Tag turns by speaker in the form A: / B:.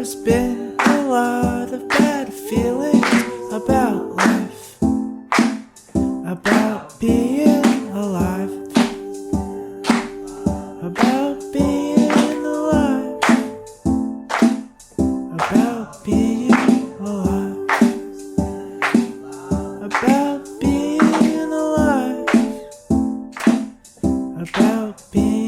A: There's been a lot of bad feelings about life, about being alive, about being alive, about being alive, about being alive, about being